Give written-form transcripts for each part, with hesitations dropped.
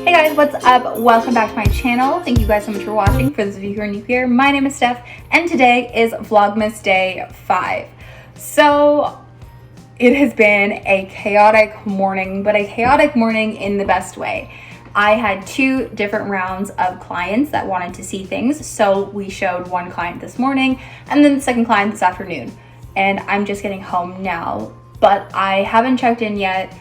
Hey guys, what's up? Welcome back to my channel. Thank you guys so much for watching. For those of you who are new here, my name is Steph, and today is Vlogmas Day 5. So, it has been a chaotic morning, but a chaotic morning in the best way. I had 2 different rounds of clients that wanted to see things, so we showed one client this morning, and then the second client this afternoon. And I'm just getting home now, but I haven't checked in yet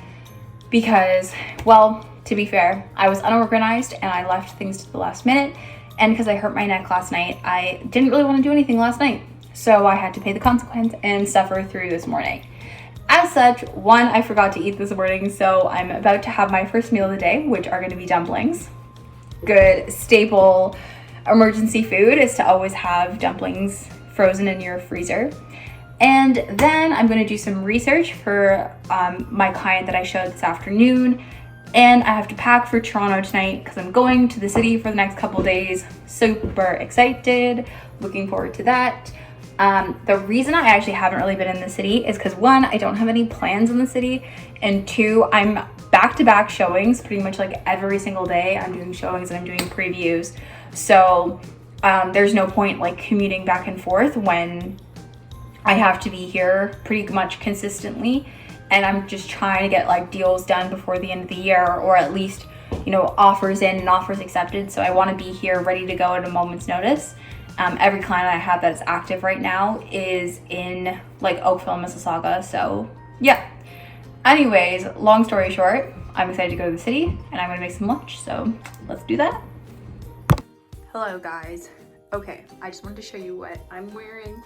because, well, to be fair, I was unorganized and I left things to the last minute, and because I hurt my neck last night, I didn't really want to do anything last night, so I had to pay the consequence and suffer through this morning. As such, one, I forgot to eat this morning, so I'm about to have my first meal of the day, which are going to be dumplings. Good staple emergency food is to always have dumplings frozen in your freezer. And then I'm going to do some research for my client that I showed this afternoon. And I have to pack for Toronto tonight because I'm going to the city for the next couple days. Super excited, looking forward to that. The reason I actually haven't really been in the city is because 1, I don't have any plans in the city, and 2, I'm back-to-back showings pretty much like every single day. I'm doing showings and I'm doing previews. So there's no point like commuting back and forth when I have to be here pretty much consistently. And I'm just trying to get like deals done before the end of the year, or at least, you know, offers in and offers accepted. So I want to be here ready to go at a moment's notice. Every client I have that's active right now is in like Oakville, Mississauga. So yeah. Anyways, long story short, I'm excited to go to the city and I'm gonna make some lunch. So let's do that. Hello guys. Okay, I just wanted to show you what I'm wearing.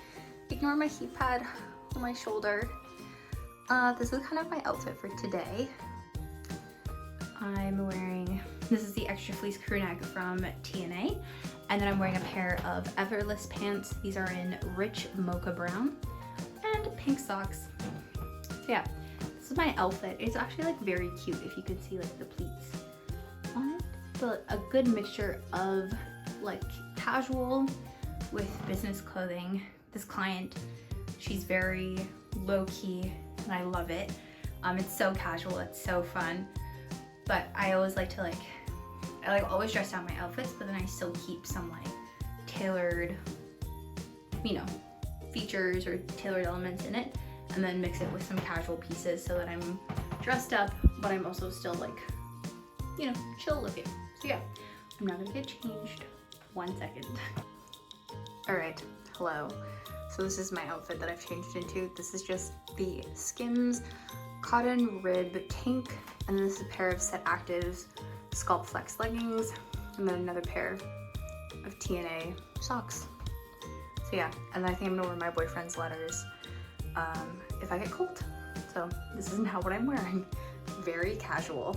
Ignore my heat pad on my shoulder. This is kind of my outfit for today. I'm wearing, this is the extra fleece crew neck from TNA, and then I'm wearing a pair of Everless pants. These are in rich mocha brown, and pink socks. So yeah, this is my outfit. It's actually like very cute if you can see like the pleats on it, but a good mixture of like casual with business clothing. This client, she's very low-key and I love it. It's so casual, it's so fun, but I always like to I always dress down my outfits, but then I still keep some like tailored, you know, features or tailored elements in it, and then mix it with some casual pieces so that I'm dressed up, but I'm also still like, you know, chill looking. So yeah, I'm now gonna get changed. 1 second. All right, hello. So this is my outfit that I've changed into. This is just the Skims cotton rib tank, and then this is a pair of Set Actives Sculpt Flex leggings, and then another pair of TNA socks. So yeah, and then I think I'm gonna wear my boyfriend's letters if I get cold. So this is now what I'm wearing. Very casual.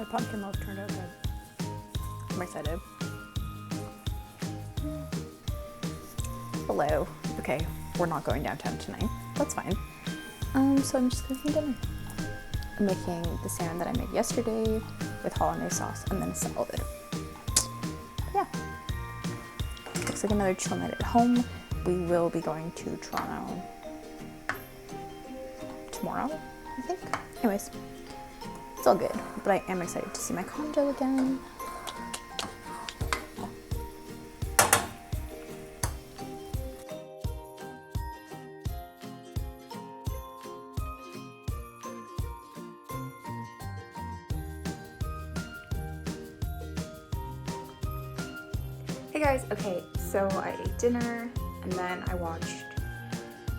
pumpkin loaf turned out good. I'm excited. Hello. Okay, we're not going downtown tonight. That's fine. So I'm just cooking dinner. I'm making the salmon that I made yesterday with hollandaise sauce and then salad. Yeah. Looks like another chill night at home. We will be going to Toronto tomorrow, I think. Anyways, it's all good, but I am excited to see my condo again. Hey guys, okay, so I ate dinner and then I watched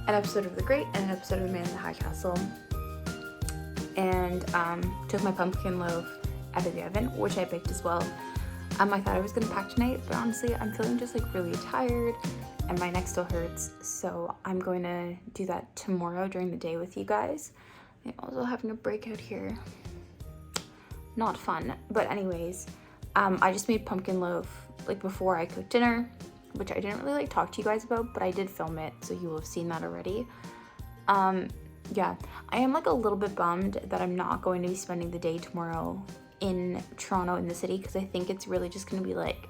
an episode of The Great and an episode of Man in the High Castle, and took my pumpkin loaf out of the oven, which I baked as well. I thought I was gonna pack tonight, but honestly I'm feeling just like really tired and my neck still hurts, so I'm going to do that tomorrow during the day with you guys. I'm also having a breakout here. Not fun, but anyways, I just made pumpkin loaf like before I cooked dinner, which I didn't really like talk to you guys about, but I did film it, so you will have seen that already. Yeah, I am like a little bit bummed that I'm not going to be spending the day tomorrow in Toronto in the city, because I think it's really just going to be like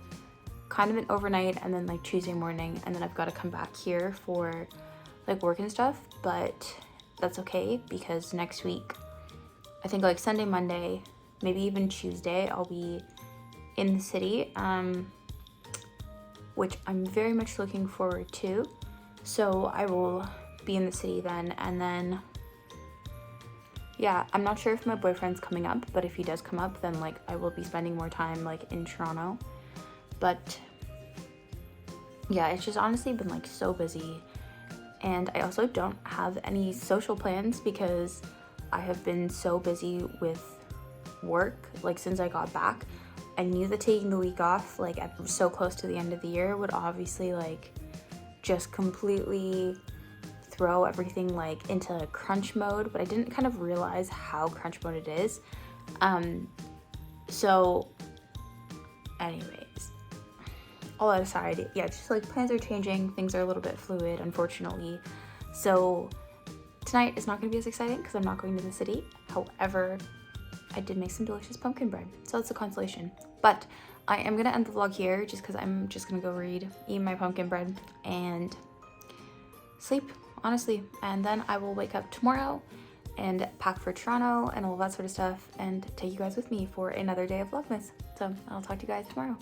kind of an overnight and then like Tuesday morning, and then I've got to come back here for like work and stuff, but that's okay because next week, I think like Sunday, Monday, maybe even Tuesday, I'll be in the city, which I'm very much looking forward to. So I will be in the city then, and then yeah, I'm not sure if my boyfriend's coming up, but if he does come up, then like I will be spending more time like in Toronto. But yeah, it's just honestly been like so busy, and I also don't have any social plans because I have been so busy with work like since I got back. I knew that taking the week off like so close to the end of the year would obviously like just completely throw everything like into crunch mode, but I didn't kind of realize how crunch mode it is. So anyways, all that aside, yeah, just like plans are changing, things are a little bit fluid, unfortunately. So tonight is not going to be as exciting because I'm not going to the city. However, I did make some delicious pumpkin bread, so that's a consolation. But I am gonna end the vlog here just because I'm just gonna go eat my pumpkin bread and sleep, honestly. And then I will wake up tomorrow and pack for Toronto and all that sort of stuff and take you guys with me for another day of Vlogmas. So I'll talk to you guys tomorrow.